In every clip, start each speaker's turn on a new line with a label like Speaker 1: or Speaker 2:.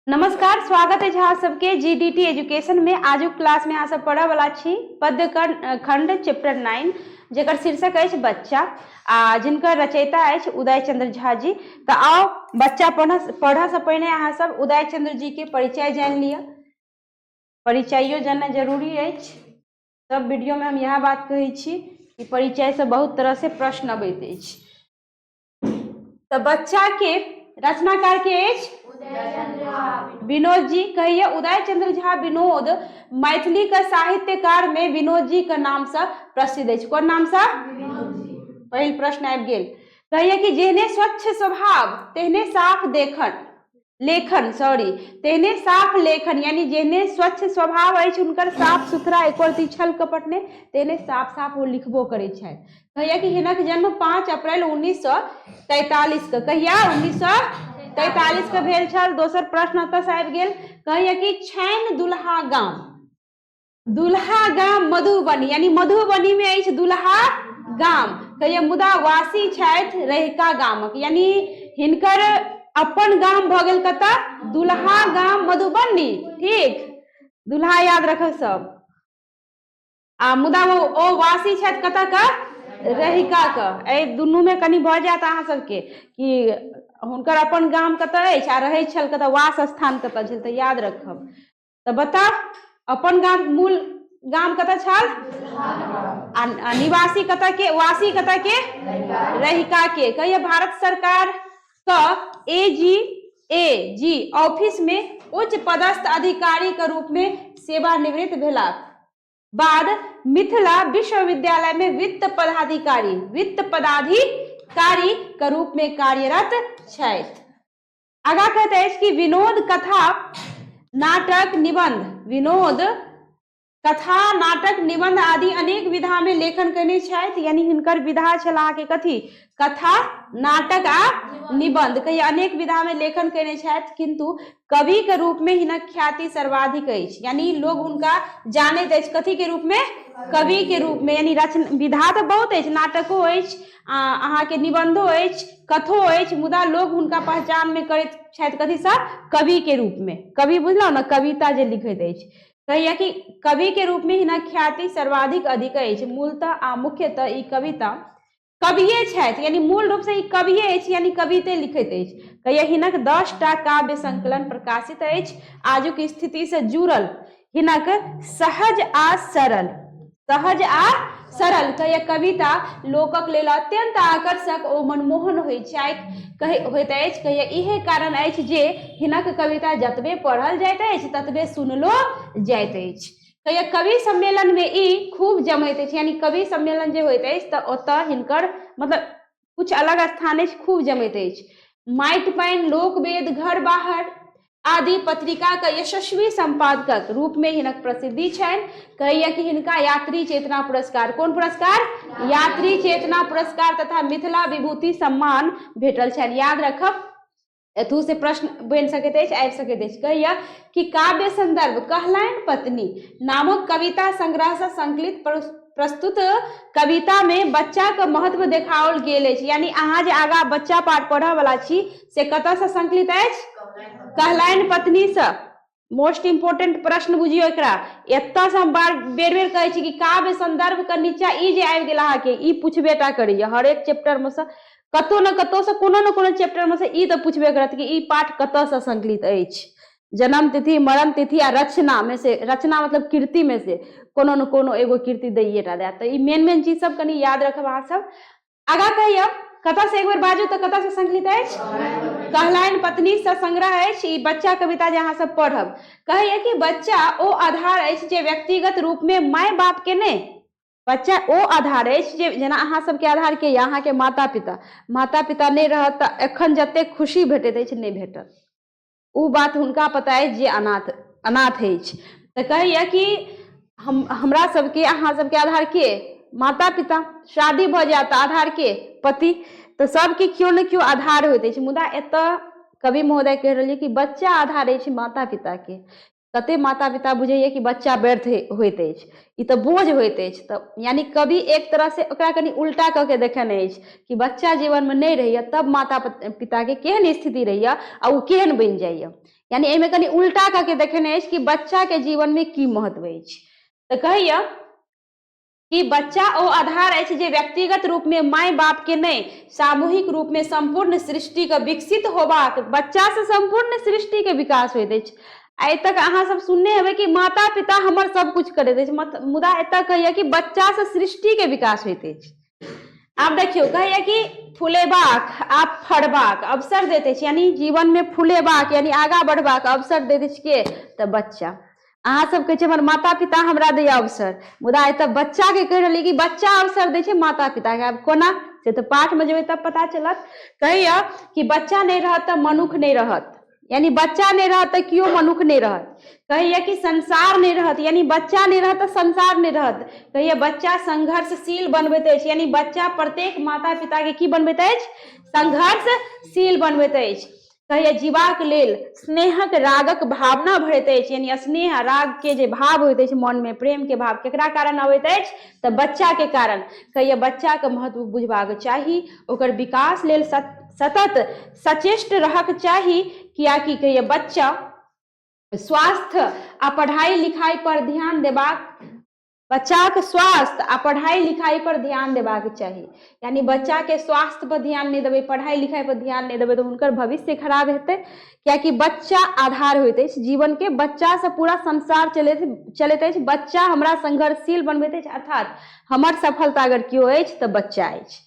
Speaker 1: नमस्कार, स्वागत है अहाँ सबके जीडीटी एजुकेशन में। आजुक क्लास में अहाँ सब पढ़े वाला छी पद्य खंड चैप्टर 9 जेकर शीर्षक है बच्चा जिनकर रचयिता है उदय चंद्र झा जी। तो आओ बच्चा पढ़ा से पहले अहाँ सब उदय चंद्र जी के परिचय जान लिया। परिचयो जानना जरूरी है। सब वीडियो में हम यह बात कही छी कि परिचय से बहुत तरह से प्रश्न अबैत अछि। तो बच्चा के रचनाकार के विनोद जी कहिए। उदय चंद्र झा विनोद मैथिली का साहित्यकार में विनोद जी का नाम से प्रसिद्ध है। कौन नाम से? पहल प्रश्न आबि गेल। कहिए कि जेहने स्वच्छ स्वभाव तेहने साफ तेहने साफ लेखन, यानी जेहने स्वच्छ स्वभाव है उनकर साफ सुथरा एक छल कपट ने तेहने साफ साफ वो लिखबो करे छै। कहिए कि हिनक जन्म 5 अप्रैल 1943 के कहिया 1943 के भेल छल। दोसर प्रश्न अतः से आबि गेल। कहिए कि छैन दुल्हा गाम मधुबनी, यानी मधुबनी में अछि दुल्हा गाम। कहिए मुदा वासी छथि रहिका गामक, यानी हिनकर अपन गाम भ गेल कतऽ? दुल्हा गाम मधुबनी। ठीक, दुल्हा याद रख सब। मुदा वो वासी छथि कतऽ का? रहिका का। ए दुनू में कनी भ जात अहाँ सबके कि हुनकर अपन गाम कतऽ अछि आ रहै छल कतऽ, वास स्थान कतऽ छल, तऽ याद रखब। तऽ बता अपन गाम मूल गाम कतऽ छल? आ निवासी कतऽ के? वासी कतऽ के? रहिका के। कहिए भारत सरकार का एजी ऑफिस में उच्च पदस्थ अधिकारी के रूप में सेवानिवृत्त भेलाक बाद मिथिला विश्वविद्यालय में वित्त पदाधिकारी के रूप में कार्यरत छथि। आगा कहते हैं कि विनोद कथा नाटक निबंध आदि अनेक विधा में लेखन करने छथि, यानी हिनकर विधा छल अहाँके कथी? कथा नाटक आ निबंध। कहिए अनेक विधा में लेखन करने छथि, किंतु कवि के रूप में हिनक ख्याति सर्वाधिक अछि, यानी लोग हुनका जानैत अछि कथी के रूप में? कवि के रूप में। यानी रचना विधा तो बहुत अछि, नाटको अछि, अहाँके निबंधो अछि, कथो अछि, मुदा लोग हुनका पहचान में करैत छथि कथी सा? कवि के रूप में। कवि बुझलौ ना, कविता जे लिखैत अछि। कहिए कि कवि के रूप में हिनक ख्याति सर्वाधिक अधिक अछि। मूलतः आ मुख्यतः ई कविता कविये छथि, यानी मूल रूप से ई कविये अछि, यानी कविते लिखैत अछि। कहिए हिनक 10 टा काव्य संकलन प्रकाशित अछि। आजुक स्थिति से जुड़ल हिनक सहज आ सरल कहिए कविता लोकक लेल अत्यंत आकर्षक ओ मनमोहन होइत अछि। कहिए इहे कारण अछि जे हिनक कविता जतबे पढ़ल जाइत अछि ततबे सुनलो जाइत अछि। कहिए कवि सम्मेलन में ई खूब जमैत अछि, यानी कवि सम्मेलन जे होइत अछि तऽ ओतऽ हिनकर मतलब कुछ अलग स्थान अछि, खूब जमैत अछि। माटि पानि लोकवेद घर बाहर आदि पत्रिका का यशस्वी संपादक रूप में हिनक प्रसिद्धि छनि। कहिए कि हिनका यात्री चेतना पुरस्कार, कौन पुरस्कार? यात्री चेतना पुरस्कार तथा मिथिला विभूति सम्मान भेटल छनि। याद रखब, एथू से प्रश्न बन सकैत अछि, आबि सकैत अछि। कहिए कि काव्य संदर्भ कहलनि पत्नी नामक कविता संग्रह से संकलित प्रस्तुत कविता में बच्चा के महत्व देखाओल गेल अछि, यानी अहाँ जे आगा बच्चा पाठ पढ़े वाला छी से कतऽ से संकलित अछि? कहलनि पत्नी से। मोस्ट इंपोर्टेंट प्रश्न बुझियो एकरा। एतऽ से हम बेर बेर कहै छी कि काव्य संदर्भ के नीचा ई जे आबि गेल अहाँके ई पूछबेटा करैया हर एक चैप्टर में से, कतौ न कतौ से कोनो न कोनो चैप्टर में से ई तो पूछबे करत कि ई पाठ कतऽ से संकलित अछि। जन्म तिथि, मरण तिथि आ रचना में से, रचना मतलब कृति में से कोनो न कोनो एगो कृति दैये टा देत। तो ई मेन चीज सब कनी याद रखब अहाँ सब। आगा कहिए कतऽ से एक बार बाजू तो कतऽ से संकलित अछि? कहलनि पत्नी से संग्रह अछि। ई बच्चा कविता जे अहाँ सब पढ़ब। कहिए कि बच्चा ओ आधार अछि जे व्यक्तिगत रूप में माय बाप के नहि, बच्चा ओ आधार अछि जे जेना अहाँ सबके आधार के या अहाँके माता पिता नहीं रहत तऽ एखन जते खुशी भेटैत अछि नहीं भेटत। उ बात हुनका पता अछि जे अनाथ अछि। तऽ कहिए कि हमरा सबके अहाँ सबके आधार के? माता पिता। शादी भ जात आधार के? पति। तो सबके क्यों न क्यों आधार होइत अछि, मुदा एतऽ कवि महोदय कह रहलिए कि बच्चा आधार अछि माता पिता के। कते माता पिता बुझैया कि बच्चा व्यर्थ होइत अछि, ई तऽ बोझ होइत अछि। तऽ यानी कवि एक तरह से ओकरा कनि उल्टा कऽ के देखने अछि कि बच्चा जीवन में नहीं रहैया तब माता पिता के केहन स्थिति रहैया आ उ केहन बनि जाइया। यानी एहिमे कनि उल्टा कऽ के देखने अछि कि बच्चा के जीवन में की महत्व अछि। तऽ कहैया कि बच्चा ओ आधार अछि जे व्यक्तिगत रूप में माय बाप के नहीं सामूहिक रूप में संपूर्ण सृष्टि के विकसित होबाक, बच्चा से संपूर्ण सृष्टि के विकास होइत अछि। आइ तक अहाँ सब सुनने हेबै कि माता पिता हमर सब कुछ करैत अछि, मुदा एतऽ कहैया कि बच्चा से सृष्टि के विकास होइत अछि। आब देखियो कहैया कि फुलेबाक आ फड़बाक अवसर दैत अछि, यानी जीवन में फुलेबाक यानी आगा बढ़बाक अवसर दैत अछि के तऽ बच्चा। अहाँ सब कहै छै हमर माता पिता हमरा दैया अवसर, मुदा एतऽ बच्चा के कहि रहलियै कि बच्चा अवसर दै छै माता पिता के। आब कोना से तऽ पाठ में जेबै तब पता चलत। कहैया कि बच्चा नहीं रहत तऽ मनुख नहीं रहत, यानी बच्चा नहीं रहत तऽ कियो मनुख नहीं रहत। कहैया कि संसार नहीं रहत, यानी बच्चा नहीं रहत तऽ संसार नहीं रहत। कहैया बच्चा संघर्षशील बनबैत अछि, यानी बच्चा प्रत्येक माता पिता के की बनबैत अछि, संघर्षशील बनबैत अछि। कहैया जीवाक लेल स्नेहक रागक भावना भरैत अछि, यानी स्नेह राग के जे भाव होइत अछि मन में, प्रेम के भाव केकरा कारण अबैत अछि तऽ बच्चा के कारण। कहैया बच्चा के महत्व बुझबाक चाही, ओकर विकास लेल सतत सचेष्ट रहक चाही, कियाकि कहैया बच्चा स्वास्थ्य आ पढ़ाई लिखाई पर ध्यान देबाक, बच्चाक स्वास्थ्य आ पढ़ाई लिखाई पर ध्यान देबाक चाही। यानी बच्चा के स्वास्थ्य पर ध्यान नहीं देबै, पढ़ाई लिखाई पर ध्यान नहीं देबै तो हुनकर भविष्य खराब हेतै। कियाकि बच्चा आधार होइत अछि जीवन के, बच्चा से पूरा संसार चलैत अछि। बच्चा हमरा संघर्षशील बनबैत अछि, अर्थात हमर सफलता अगर केओ अछि तऽ बच्चा अछि।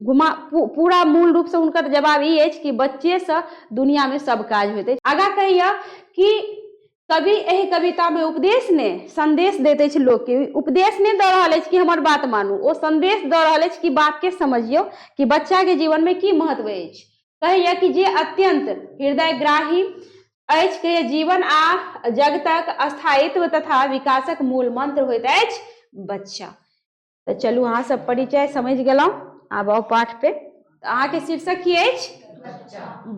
Speaker 1: पूरा मूल रूप से हुनकर जवाब ई अछि कि बच्चे से दुनिया में सब काज होइत अछि। आगा कहैया कि कवि एहि कविता में उपदेश ने संदेश दैत अछि लोक के, उपदेश नहीं दऽ रहल अछि कि हमर बात मानू, ओ संदेश दऽ रहल अछि कि बात के समझियौ कि बच्चा के जीवन में की महत्व अछि। कहैया कि जे अत्यंत हृदयग्राही अछि, कहैया जीवन आ जगतक स्थायित्व तथा विकासक मूल मंत्र होइत अछि बच्चा। तो चलू अहाँ सब परिचय समझ गेलहुँ, आब आओ पाठ पे। अहाँ के शीर्षक की अछि,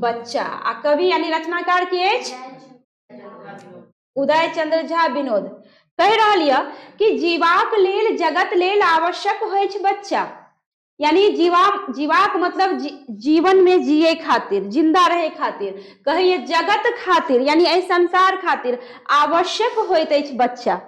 Speaker 1: बच्चा। आ कवि यानी रचनाकार की अछि, उदय चंद्र झा विनोद। कहि रहल यऽ कि जीवाक लेल जगत लेल आवश्यक होइ छै बच्चा, यानी जीवाक मतलब जीवन में जिए खातिर, जिंदा रहे खातिर, कहैया जगत खातिर यानी एहि संसार खातिर आवश्यक होइत अछि बच्चा।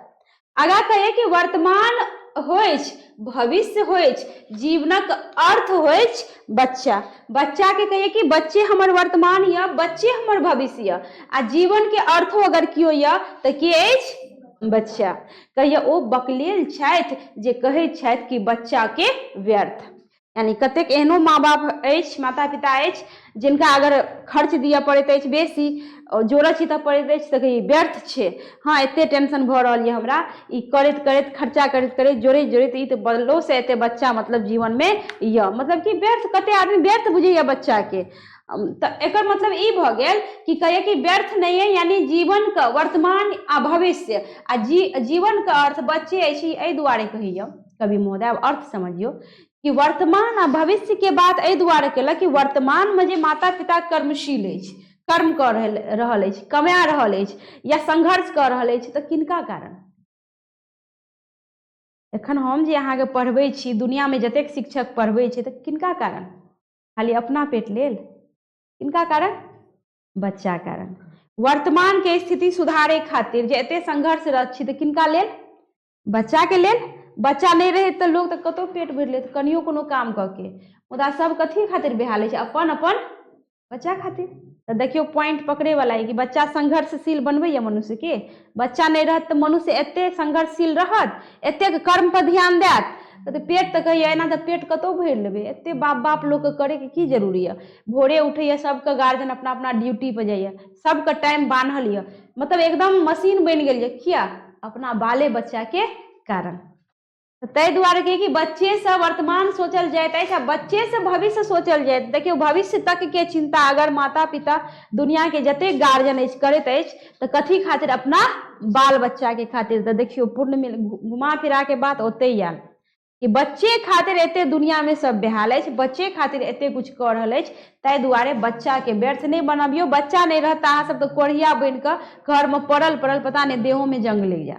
Speaker 1: आगा कहे कि वर्तमान होइ छै, भविष्य होइ छै, जीवनक अर्थ होइ छै बच्चा। बच्चा के कहिए कि बच्चे हमर वर्तमान या बच्चे हमर भविष्य या, आ जीवन के अर्थो अगर कियो या तऽ के अछि, बच्चा। कहिया ओ बकलेल छथि जे कहैत छथि कि बच्चा के व्यर्थ। यानी कतेक एहनो माँ बाप अछि, माता पिता अछि जिनका अगर खर्च दिअ पड़ैत अछि बेसी, जोड़ऽ चितऽ पड़ैत अछि तऽ कही व्यर्थ छै, हाँ एते टेंशन भऽ रहल यऽ हमरा, ई करैत करैत खर्चा करैत करैत जोड़ैत जोड़ैत ई तऽ बदलो से एते बच्चा मतलब जीवन में यऽ, मतलब कि व्यर्थ, कते आदमी व्यर्थ बुझैया बच्चा के। तऽ एकर मतलब ई भऽ गेल कि कहिए कि व्यर्थ नहीं है, यानी जीवन का वर्तमान आ भविष्य आ जीवन का अर्थ बच्चे अछि। एहि दुआरे कहैया कवि महोदय, अब अर्थ समझियो कि वर्तमान आ भविष्य के बात एहि दुआरे केलक कि वर्तमान में जे माता पिता कर्मशील अछि, कर्म कर रहल अछि, कमा रहल अछि या संघर्ष कर रहल अछि, तऽ किनका कारण। एखन हम जे अहाँके पढ़बै छी, दुनिया में जतेक शिक्षक पढ़बै छै तऽ किनका कारण, खाली अपना पेट लेल, किनका कारण, बच्चा कारण। वर्तमान के स्थिति सुधारे खातिर जे एते संघर्षरत छी तऽ किनका लेल, बच्चा के लेल। बच्चा नहीं रहे तऽ लोग तऽ कतौ पेट भरि लेत कनियो कोनो काम कऽ के, मुदा सब कथी खातिर बेहाल छै, अपन अपन बच्चा खातिर। तऽ देखियो पॉइंट पकड़े वाला है कि बच्चा संघर्षशील बनबैया मनुष्य के। बच्चा नहीं रहत तऽ मनुष्य एते संघर्षशील रहत, एतेक कर्म पर ध्यान देत, तो पेट तऽ कहिए एना तऽ पेट कतौ भरि लेबै, एते बाप बाप लोग के करे के की जरूरी है। भोरे उठैया सबके गार्जियन अपना अपना ड्यूटी पर जाइया, सबके टाइम बान्हल यऽ, मतलब एकदम मशीन बनि गेल यऽ, किया, अपना बाले बच्चा के कारण। ताहि दुआरे कि बच्चे से वर्तमान सोचल जाइत अछि आ बच्चे से भविष्य सोचल जाइत। देखियौ भविष्य तक के चिंता अगर माता पिता दुनिया के जतेक गार्जियन अछि करैत अछि तऽ कथी खातिर, अपना बाल बच्चा के खातिर। तऽ देखियौ पूर्ण मिल घुमा फिरा के बात ओते आयल कि बच्चे खातिर एते दुनिया में सब बेहाल अछि, बच्चे खातिर एते कुछ कर रहल अछि, ताहि दुआरे बच्चा के व्यर्थ नहीं बनबियो। बच्चा नहीं रहता अहाँ सब तो कोढ़िया बन के घर में पड़ल पड़ल पता नहीं देहों में जंग लग जाए,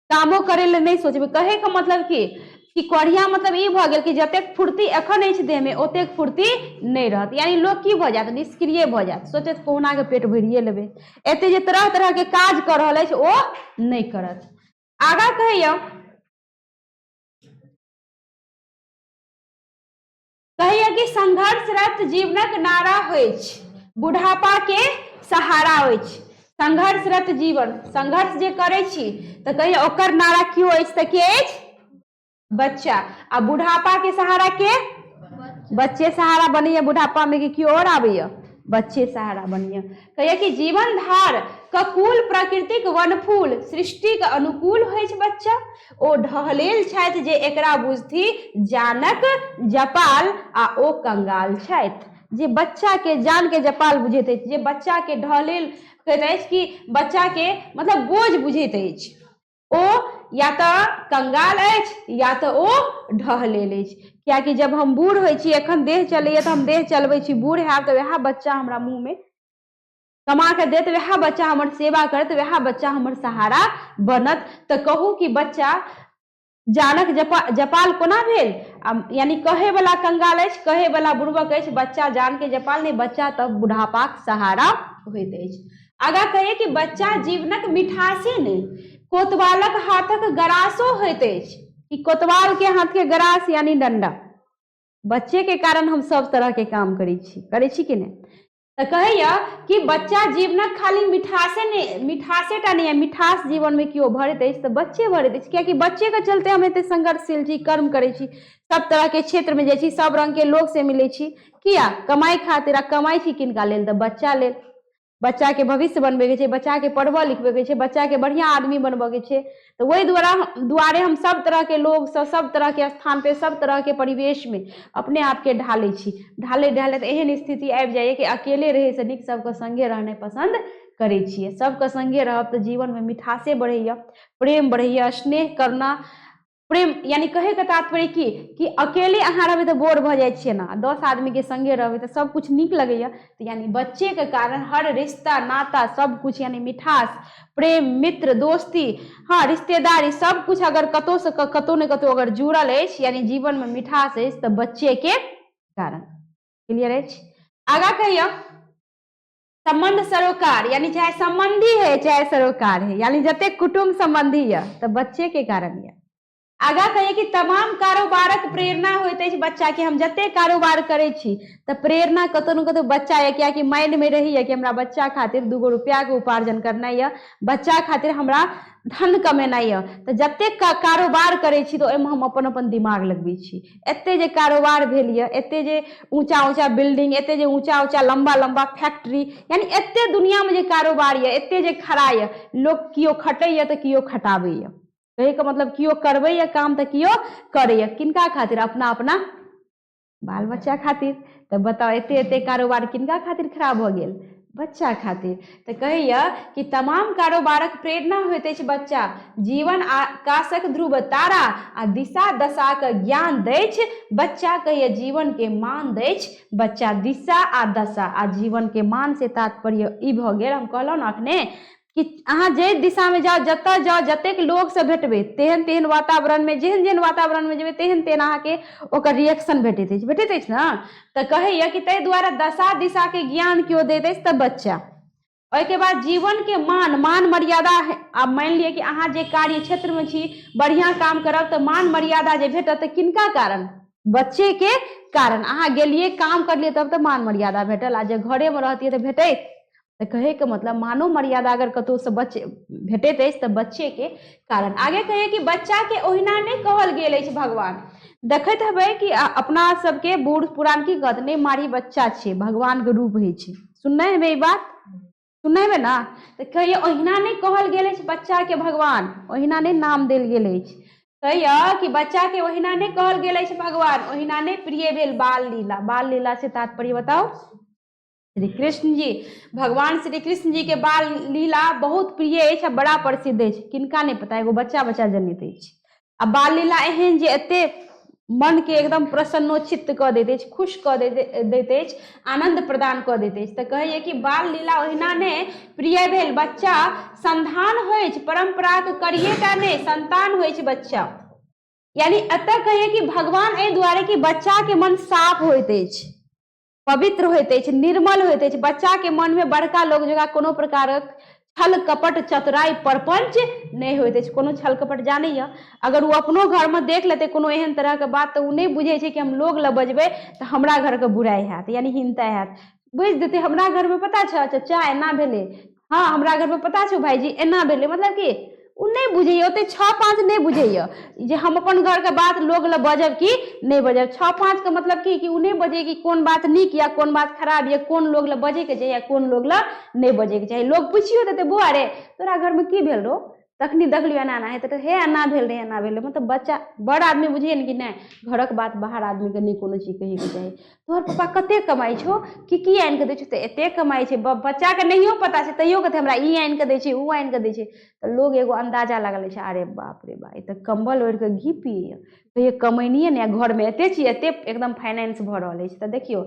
Speaker 1: कामो करे ले नहीं सोचबे। कहे का मतलब कि कोढ़िया मतलब ई भ गेल कि जतेक फुर्ती एखन अछि देह में ओतेक फुर्ती नहीं रहत, यानी लोग की भ जात, निष्क्रिय भ जात, सोचत कहुना के पेट भरिए लेबे, एते जे तरह तरह के काज कर रहल अछि ओ नहीं करत। आगा कहियो कि संघर्षरत जीवनक नारा होइछ, बुढ़ापा के सहारा होइछ। संघर्षरत जीवन, संघर्ष जे करे छी तो कहियो ओकर नारा की होइछ त के अछि, बच्चा। आ बुढ़ापा के सहारा के, बच्चे सहारा बनिए। बुढ़ापा में कि और आबैया, बच्चे सहारा बनिए। कहिए कि जीवन धार ककुल प्राकृतिक वनफूल सृष्टि के अनुकूल होइ छै बच्चा। ओ ढहलेल छथि जे एकरा बुझथि जानक जपाल आ ओ कंगाल छथि। जे बच्चा के जान के जपाल बुझैत अछि, जे बच्चा के ढहलेल कहैत अछि कि बच्चा के मतलब बोझ बुझैत अछि, ओ या तो कंगाल अछि या तो ओ ढहलेल अछि। कियाकि जब हम बूढ़ होइ छी, एखन देह चलैया तो हम देह चलबै छी, बूढ़ हैब तो वह बच्चा हमरा मुंह में कमा के देत, वह बच्चा हमर सेवा करत, वह बच्चा हमर सहारा बनत। तो कहू कि बच्चा जानक जपाल कोना भेल, यानी कहे वाला कंगाल अछि, कहे वाला बुड़बक अछि, बच्चा जान के जपाल नहीं, बच्चा तब बुढ़ापाक सहारा होइत अछि। आगा कहिए कि बच्चा जीवनक मिठासे नहीं कोतवालक हाथक गरासो होइत अछि। कि कोतवाल के हाथ के गरास यानी डंडा, बच्चे के कारण हम सब तरह के काम करै छी कि नहीं। तो कहिए कि बच्चा जीवनक खाली मिठासे टा नहीं है, मिठास जीवन में क्यों भरत अछि तो बच्चे भरत अछि। कियाकि बच्चे के चलते हम एते संघर्षशील छी, कर्म करै छी, सब तरह के क्षेत्र में जाइ छी, सब रंग के लोग से मिलै छी, किया कमाई खातिर। आ कमाई छी किनका लेल तो बच्चा लेल, बच्चा के भविष्य बनबे के छै, बच्चा के पढ़बे लिखबे के छै, बच्चा के बढ़िया आदमी बनबे के छै। तो वही दुआरे हम सब तरह के लोग सब तरह के स्थान पे, सब तरह के परिवेश में अपने आप के ढाले छी। ढाले तो एहन स्थिति आबि जाइए कि अकेले रहे से नीक सबके संगे रहने पसंद करे छिए। सबके संगे रहब तो जीवन में मिठासे बढ़ैया, प्रेम बढ़ैया, स्नेह करना, प्रेम यानी कहे के तात्पर्य कि अकेले अहाँ रहबे तो बोर भ जाय छिए ना, 10 आदमी के संगे रहबे तो सब कुछ नीक लगैया। तो यानी बच्चे के कारण हर रिश्ता नाता सब कुछ यानी मिठास, प्रेम, मित्र, दोस्ती, हाँ रिश्तेदारी सब कुछ अगर कतौ से कतौ न कतौ अगर जुड़ल अछि, यानी जीवन में मिठास अछि तो बच्चे के कारण। क्लियर अछि। आगा कहियो संबंध सरोकार, यानी चाहे संबंधी है चाहे सरोकार है, यानी जते कुटुंब संबंधी है तो बच्चे के कारण है। आगा कहिए कि तमाम कारोबारक प्रेरणा होइत अछि बच्चा के। हम जते कारोबार करे छी तो प्रेरणा कतौ न कतौ बच्चा है, क्या कि माइंड में रही है कि हमरा बच्चा खातिर 2 रुपया के उपार्जन करना है, बच्चा खातिर हमरा धन कमेनाई है। तो जते कारोबार करे छी तो ओहिमे हम अपन अपन दिमाग लगबै छी। एते जे कारोबार भेल है, एते जे ऊंचा ऊंचा बिल्डिंग, एते जे ऊंचा ऊंचा लंबा लंबा फैक्ट्री, यानी एते दुनिया में जे कारोबार है, एते जे खड़ा है, लोग कियो खटै है तो कियो खटाबै है। कहे का मतलब कियो करबे या काम तो कियो करे, किनका खातिर, अपना अपना बाल बच्चा खातिर। तो बताओ एते एते कारोबार किनका खातिर खराब हो गेल, बच्चा खातिर। तो कहिए कि तमाम कारोबारक प्रेरणा होइत अछि बच्चा। जीवन आकाशक ध्रुव तारा आ दिशा दशा के ज्ञान दैछ बच्चा। कहिए जीवन के मान दैछ बच्चा, दिशा आ दशा आ जीवन के मान से तात्पर्य ई भ गेल, हम कहलहुँ ना अखने कि अहाँ जे दिशा में जाओ, जतऽ जाओ, जतेक लोग से भेटबे तेहन तेहन वातावरण में, जेहन जेहन वातावरण में जेबे तेहन तेहन अहाँ के ओकर रिएक्शन भेटैत अछि ना। तो कहिए कि ताहि दुआरे दशा दिशा के ज्ञान क्यों दैत अछि तऽ बच्चा। ओहिके बाद जीवन के मान मर्यादा है। अब मान लिया कि अहाँ जे कार्य क्षेत्र में छी, बढ़िया काम करब तो मान मर्यादा जे भेटत किनका कारण, बच्चे के कारण। अहाँ गेलिए काम करलिए तब तो मान मर्यादा भेटल, आ जे घरे में रहतिए तो भेटै। तो कहे के मतलब मानो मर्यादा अगर कतौ से बच्चे भेटैत अछि तो बच्चे के कारण। आगे कहिए कि बच्चा के ओहिना नहीं कहल गेल अछि भगवान। देखैत हेबै कि अपना सबके बूढ़ पुरान की कहत, नहीं मारी बच्चा छे, भगवान के रूप है छे। सुनने हेबै ई बात, सुनने हेबै ना। तो कहिए ओहिना नहीं कहल गेल अछि बच्चा के भगवान, ओहिना नहीं नाम देल गेल अछि। कहिए कि बच्चा के ओहिना नहीं कहल गेल अछि भगवान, ओहिना नहीं प्रिय भेल बाल लीला। बाल लीला से तात्पर्य बताओ, श्री कृष्ण जी, भगवान श्री कृष्ण जी के बाल लीला बहुत प्रिय अछि, बड़ा प्रसिद्ध अछि। किनका नहीं पता, एगो बच्चा जनैत अछि। आ बाल लीला एहन जे एते मन के एकदम प्रसन्नोचित कऽ दैत अछि, खुश कऽ दैत अछि, आनंद प्रदान कऽ दैत अछि। तऽ कहैए कि बाल लीला ओहिना ने प्रिय भेल, बच्चा संधान होइ छै, परंपराक करिएटा ने संतान होइ छै बच्चा। यानी एतऽ कहिए कि भगवान एहि दुआरे कि बच्चा के मन साफ होइत अछि, पवित्र होइत अछि, निर्मल होइत अछि। बच्चा के मन में बड़का लोग जकाँ कोनो प्रकारक छल कपट चतुराई परपंच नहीं होइत अछि। कोनो छल कपट जानैया, अगर वो अपनो घर में देख लेते कोनो एहन तरह के बात तो वो नहीं बुझे छै कि हम लोग ला बजबै तो हमरा घर के बुराई हैत, यानी हिंसा हैत। बुझ देते हमरा घर में पता छ चाचा एना भेले, हाँ हमरा घर में पता छो भाईजी एना भेले, मतलब कि उ नहीं बुझैया, ओते 6-5 नहीं बुझैया जे हम अपन घर के बात लोग ला बजब कि नहीं बजब। 6-5 का मतलब कि उ नहीं बजे कि कोन बात नीक या कोन बात खराब या कोन लोग ला बजे के चाहिए या कोन लोग ला नहीं बजे के चाहिए। लोग पूछियो देते बुआ रे तोरा घर में की भेल रो, तखनी देखलियो एना एना हेतै, हे एना भेल रे एना भेल रे। मतलब बच्चा बड़ आदमी बुझिए ने कि नहीं घरक बात बाहर आदमी के नहीं कोनो चीज कहे के चाही। तोहर पापा कते कमाई छो, की आनि के दै छो, तऽ एते कमाई छै। बच्चा के नहियो पता छै तैयो कहते हमरा ई आनि के दै छै, उ आनि के दै छै। तऽ लोग एगो अंदाजा लगा लै छै, अरे बाप रे बाप, ई तऽ कंबल ओढ़ के घी पिए, तो ये कमैनिए ने घर में एते चीज एते एकदम फाइनेंस भऽ रहल अछि। तऽ देखियो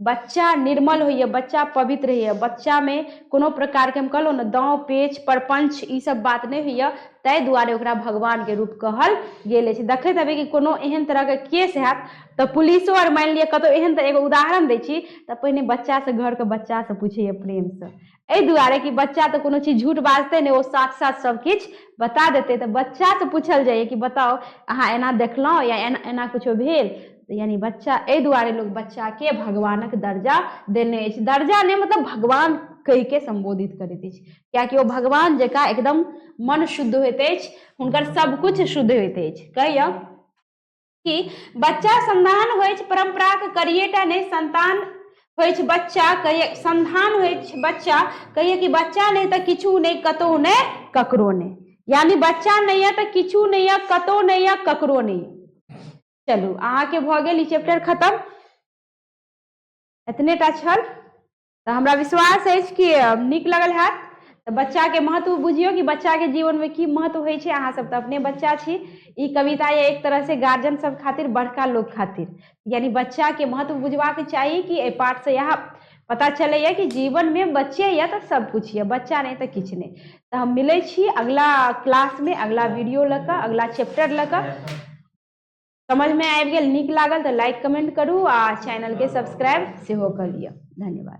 Speaker 1: बच्चा निर्मल होइए, बच्चा पवित्र होइए, बच्चा में कोनो प्रकार के हम कहलहुँ ने दाँव पेच परपंच ई सब बात नहीं होइए, ताहि दुआरे ओकरा भगवान के रूप कहल गेल अछि। देखैत हेबै कि कोनो एहन तरह के केस हैत तऽ पुलिसो आर मान लिअ कतौ एहन, एगो उदाहरण दै छी, तऽ पहिने बच्चा से घर के बच्चा से पूछैए प्रेम से, एहि दुआरे कि बच्चा तो कोनो चीज झूठ बाजते नहीं, वो साथ साथ सब किछ बता देते। तो बच्चा से पूछल जाइए कि बताओ अहाँ एना देखलहुँ या एना कुछो भेल, यानी बच्चा एहि दुआरे लोग बच्चा के भगवानक दर्जा देने अछि। दर्जा नहीं मतलब भगवान कहि के संबोधित करैत अछि, कियाकि वो भगवान जकाँ एकदम मन शुद्ध होइत अछि, हुनकर सब कुछ शुद्ध होइत अछि। कहियो कि बच्चा संतान होइ छै, परंपराक करिएटा नहीं संतान होइ छै बच्चा, कहिए संधान होइ छै बच्चा, कहिए कि बच्चा नहीं तो किछु नहीं कतौ नहीं ककरो नहीं, यानी बच्चा नहीं है तो किछु नहीं है, कतौ नहीं है, ककरो नहीं। चलू अहाँ के भऽ गेल ई चैप्टर खत्म, एतने टा छल। तो हमरा विश्वास अछि कि नीक लगल हैत। तो बच्चा के महत्व बुझियो कि बच्चा के जीवन में की महत्व होइ छै। अहाँ सब तो अपने बच्चा छी, ई कविता ये एक तरह से गार्जियन सब खातिर, बड़का लोग खातिर, यानी बच्चा के महत्व बुझबाक चाहिए कि एहि पाठ से यह पता चलैया कि जीवन में बच्चे या तो सब कुछ ये, बच्चा नहीं तो किछ नहीं। तो हम मिले छी अगला क्लास में, अगला वीडियो लऽ कऽ, अगला चैप्टर लऽ कऽ। समझ में आबि गेल, नीक लागल तो लाइक कमेंट करू आ चैनल के सब्सक्राइब सेहो कर लिअ। धन्यवाद।